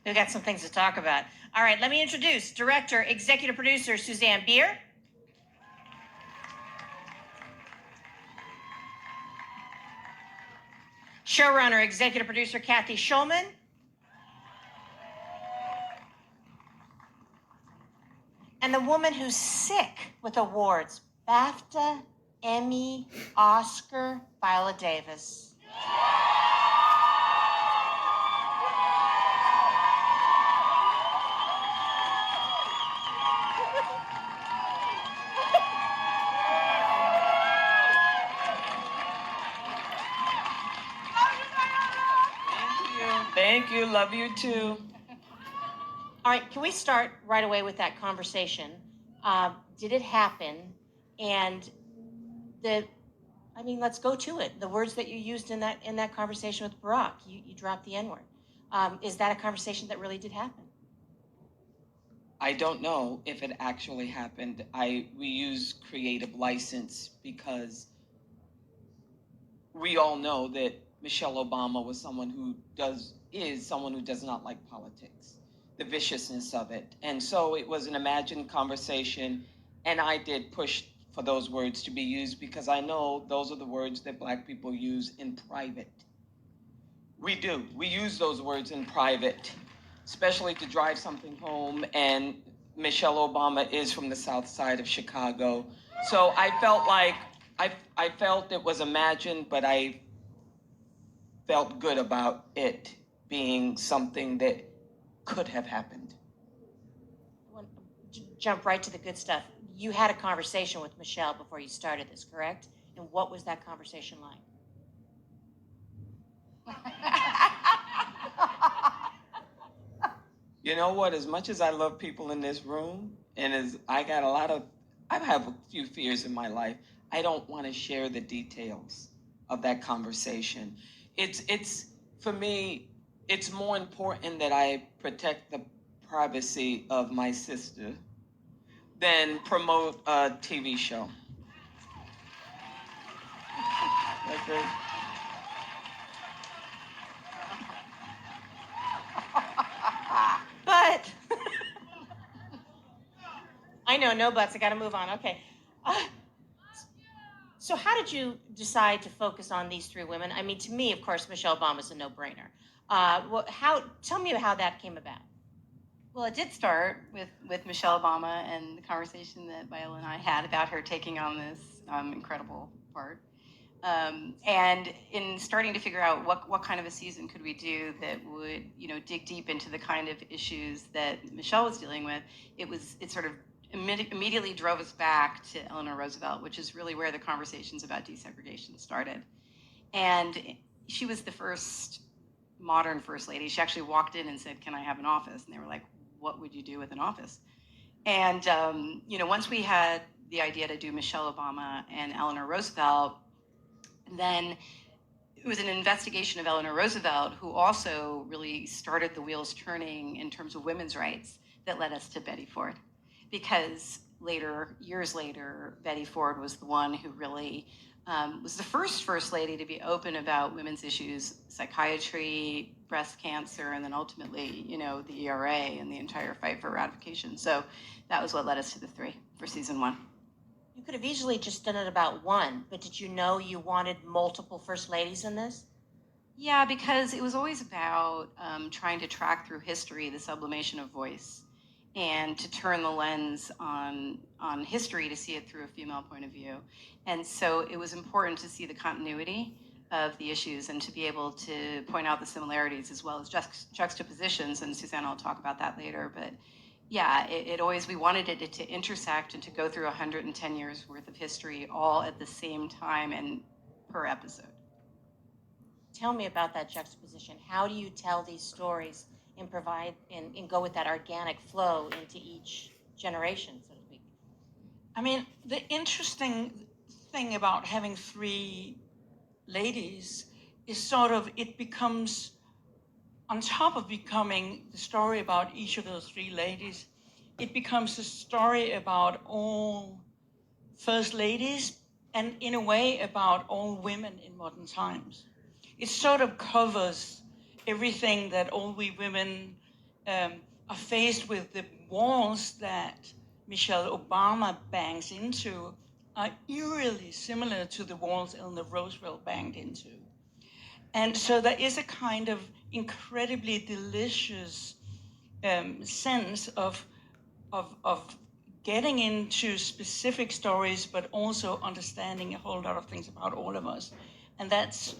We've got some things to talk about. All right, let me introduce director, executive producer, Susanne Bier. Showrunner, executive producer, Cathy Schulman. And the woman who's sick with awards, BAFTA, Emmy, Oscar, Viola Davis. Thank you. Love you too. All right, can we start right away with that conversation? Did it happen? And let's go to it. The words that you used in that conversation with Barack, you dropped the N-word. Is that a conversation that really did happen? I don't know if it actually happened. We use creative license because we all know that Michelle Obama was someone who is someone who does not like politics, the viciousness of it. And so it was an imagined conversation, and I did push for those words to be used because I know those are the words that Black people use in private. We do. We use those words in private, especially to drive something home. And Michelle Obama is from the South Side of Chicago. So I felt like, I felt it was imagined, but I felt good about it being something that could have happened. I want to jump right to the good stuff. You had a conversation with Michelle before you started this, correct? And what was that conversation like? You know what? As much as I love people in this room, and as I have a few fears in my life, I don't want to share the details of that conversation. It's for me, it's more important that I protect the privacy of my sister than promote a TV show. Okay. But I know, no buts. I got to move on. Okay. So how did you decide to focus on these three women? I mean, to me, of course, Michelle Obama's a no-brainer. Tell me how that came about. Well, it did start with Michelle Obama and the conversation that Viola and I had about her taking on this incredible part. And in starting to figure out what kind of a season could we do that would, dig deep into the kind of issues that Michelle was dealing with, it sort of immediately drove us back to Eleanor Roosevelt, which is really where the conversations about desegregation started. And she was the first modern first lady. She actually walked in and said, "Can I have an office?" And they were like, "What would you do with an office?" And, once we had the idea to do Michelle Obama and Eleanor Roosevelt, then it was an investigation of Eleanor Roosevelt, who also really started the wheels turning in terms of women's rights, that led us to Betty Ford. Because years later, Betty Ford was the one who really was the first lady to be open about women's issues, psychiatry, breast cancer, and then ultimately, the ERA and the entire fight for ratification. So that was what led us to the three for season 1. You could have easily just done it about one, but did you know you wanted multiple first ladies in this? Yeah, because it was always about trying to track through history the sublimation of voice, and to turn the lens on history to see it through a female point of view. And so it was important to see the continuity of the issues and to be able to point out the similarities as well as juxtapositions, and Susanne will talk about that later. But yeah, we wanted it to intersect and to go through 110 years worth of history all at the same time and per episode. Tell me about that juxtaposition. How do you tell these stories and provide and go with that organic flow into each generation, so to speak? I mean, the interesting thing about having three ladies is sort of, it becomes, on top of becoming the story about each of those three ladies, it becomes a story about all first ladies, and in a way about all women in modern times. It sort of covers everything that all we women are faced with the walls that Michelle Obama bangs into are eerily similar to the walls Eleanor Roosevelt banged into. And so there is a kind of incredibly delicious sense of getting into specific stories, but also understanding a whole lot of things about all of us. And that's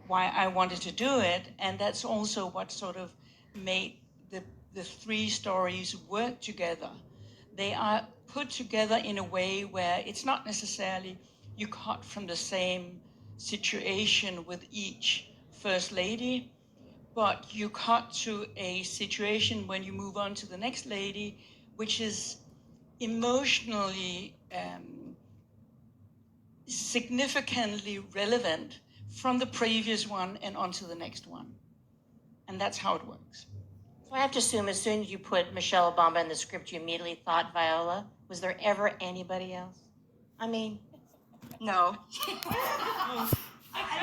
why I wanted to do it. And that's also what sort of made the three stories work together. They are put together in a way where it's not necessarily you cut from the same situation with each first lady, but you cut to a situation when you move on to the next lady, which is emotionally significantly relevant from the previous one and onto the next one. And that's how it works. So I have to assume as soon as you put Michelle Obama in the script, you immediately thought Viola. Was there ever anybody else? I mean, No.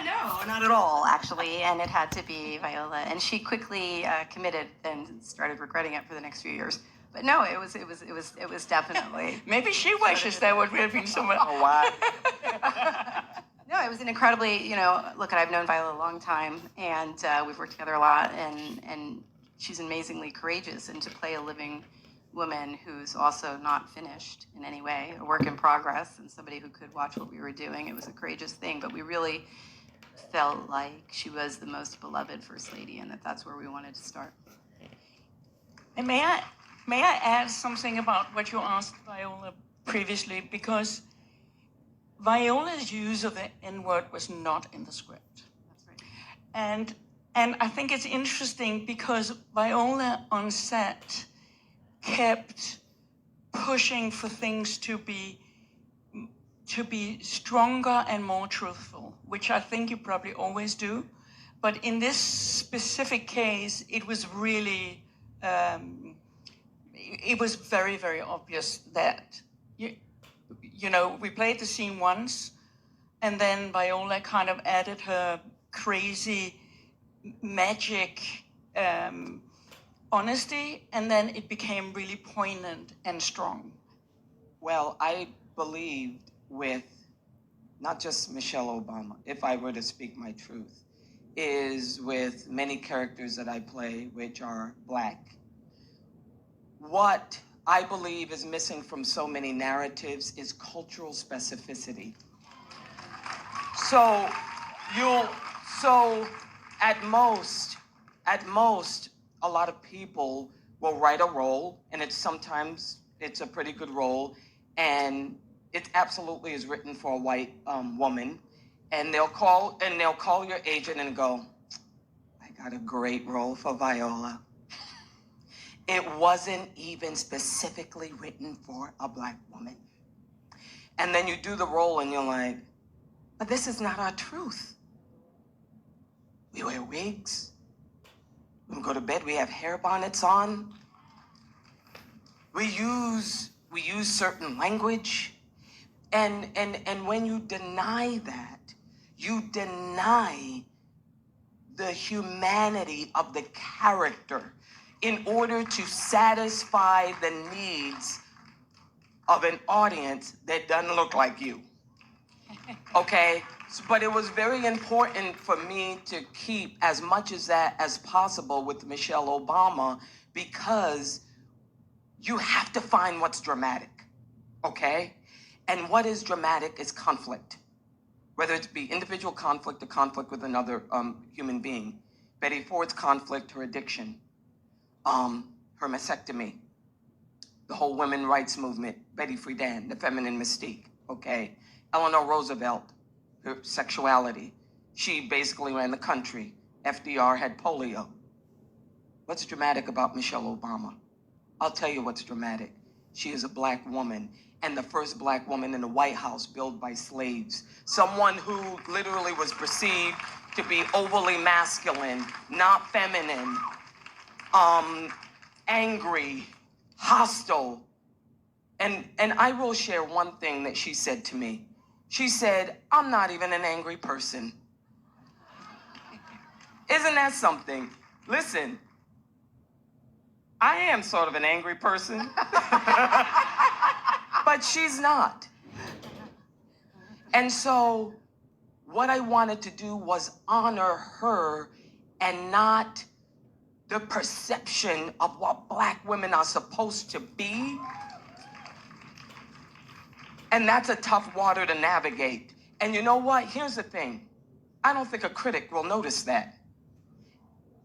No, not at all, actually. And it had to be Viola. And she quickly committed and started regretting it for the next few years. But no, it was definitely. Maybe she wishes there would have been someone. Oh, wow. No, it was an incredibly, look, I've known Viola a long time, and we've worked together a lot, and she's amazingly courageous. And to play a living woman who's also not finished in any way, a work in progress, and somebody who could watch what we were doing, it was a courageous thing. But we really felt like she was the most beloved First Lady, and that's where we wanted to start. And may I add something about what you asked Viola previously? Because Viola's use of the N-word was not in the script. That's right. And I think it's interesting because Viola on set kept pushing for things to be stronger and more truthful, which I think you probably always do. But in this specific case, it was really, it was very, very obvious that, we played the scene once, and then Viola kind of added her crazy magic honesty, and then it became really poignant and strong. Well, I believed with not just Michelle Obama, if I were to speak my truth, is with many characters that I play, which are Black. What I believe is missing from so many narratives is cultural specificity. So at most, a lot of people will write a role, and sometimes it's a pretty good role, and it absolutely is written for a white woman, and they'll call your agent and go, "I got a great role for Viola." It wasn't even specifically written for a Black woman. And then you do the role and you're like, but this is not our truth. We wear wigs. When we go to bed, we have hair bonnets on. We use certain language. And when you deny that, you deny the humanity of the character in order to satisfy the needs of an audience that doesn't look like you. Okay? But it was very important for me to keep as much as that as possible with Michelle Obama, because you have to find what's dramatic, okay? And what is dramatic is conflict, whether it be individual conflict or conflict with another human being. Betty Ford's conflict, her addiction, her mastectomy, the whole women's rights movement, Betty Friedan, the feminine mystique, okay? Eleanor Roosevelt, her sexuality. She basically ran the country. FDR had polio. What's dramatic about Michelle Obama? I'll tell you what's dramatic. She is a Black woman, and the first Black woman in the White House built by slaves. Someone who literally was perceived to be overly masculine, not feminine, angry, hostile. And I will share one thing that she said to me. She said, "I'm not even an angry person." Isn't that something? Listen, I am sort of an angry person, but she's not. And so what I wanted to do was honor her and not the perception of what Black women are supposed to be. And that's a tough water to navigate. And you know what? Here's the thing. I don't think a critic will notice that.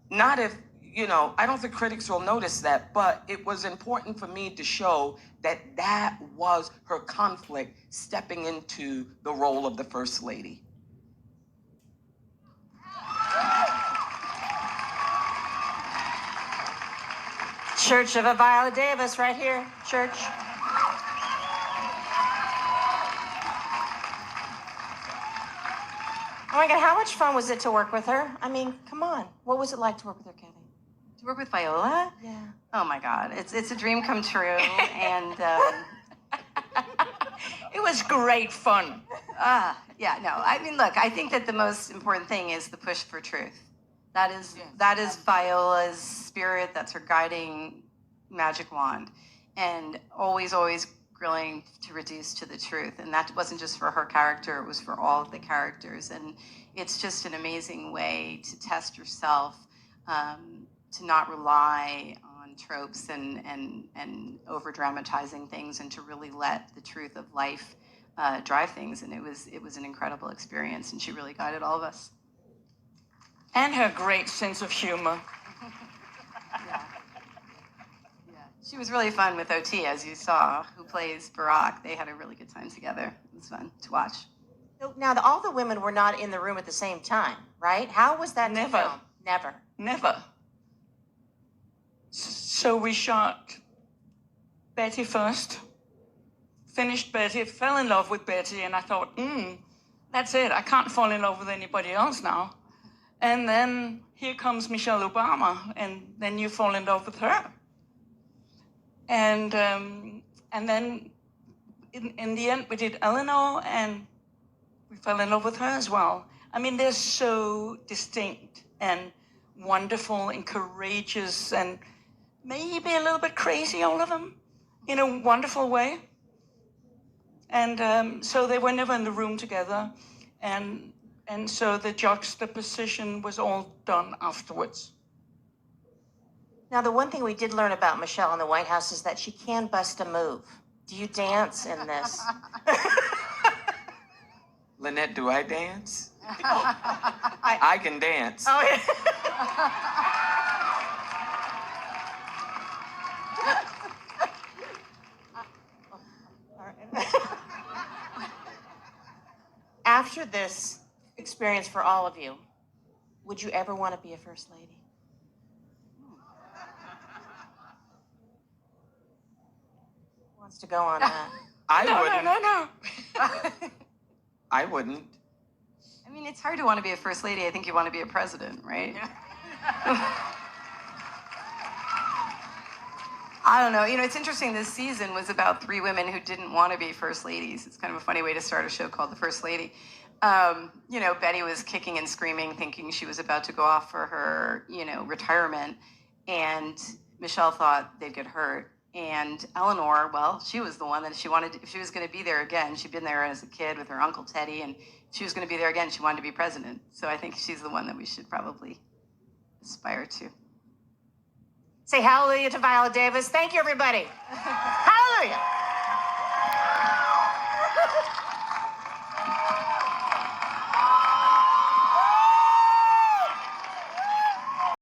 Not if, I don't think critics will notice that, but it was important for me to show that that was her conflict stepping into the role of the First Lady. Church of a Viola Davis right here, church. Oh my God, how much fun was it to work with her? I mean, come on. What was it like to work with her, Cathy? To work with Viola? Yeah. Oh my God, it's a dream come true, and It was great fun. yeah, no, I mean, look, I think that the most important thing is the push for truth. That is Viola's spirit. That's her guiding magic wand, and always grilling to reduce to the truth. And that wasn't just for her character; it was for all of the characters. And it's just an amazing way to test yourself, to not rely on tropes and over dramatizing things, and to really let the truth of life drive things. And it was an incredible experience, and she really guided all of us. And her great sense of humor. Yeah. She was really fun with OT, as you saw, who plays Barack. They had a really good time together. It was fun to watch. Now, all the women were not in the room at the same time, right? How was that to Never. film? Never. Never. So we shot Betty first, finished Betty, fell in love with Betty, and I thought, that's it. I can't fall in love with anybody else now. And then here comes Michelle Obama, and then you fall in love with her. And then in the end, we did Eleanor, and we fell in love with her as well. I mean, they're so distinct and wonderful and courageous and maybe a little bit crazy, all of them, in a wonderful way. And so they were never in the room together. And so the juxtaposition was all done afterwards. Now, the one thing we did learn about Michelle in the White House is that she can bust a move. Do you dance in this? Lynette, do I dance? I can dance. Oh, yeah. After this experience for all of you, would you ever want to be a First Lady? Who wants to go on that? I wouldn't. No. I wouldn't. I mean, it's hard to want to be a first lady. I think you want to be a president, right? I don't know. It's interesting. This season was about 3 women who didn't want to be first ladies. It's kind of a funny way to start a show called The First Lady. Betty was kicking and screaming, thinking she was about to go off for her, retirement. And Michelle thought they'd get hurt. And Eleanor, well, she was the one that if she was going to be there again, she'd been there as a kid with her Uncle Teddy, and if she was going to be there again, she wanted to be president. So I think she's the one that we should probably aspire to. Say hallelujah to Viola Davis. Thank you, everybody. Hallelujah.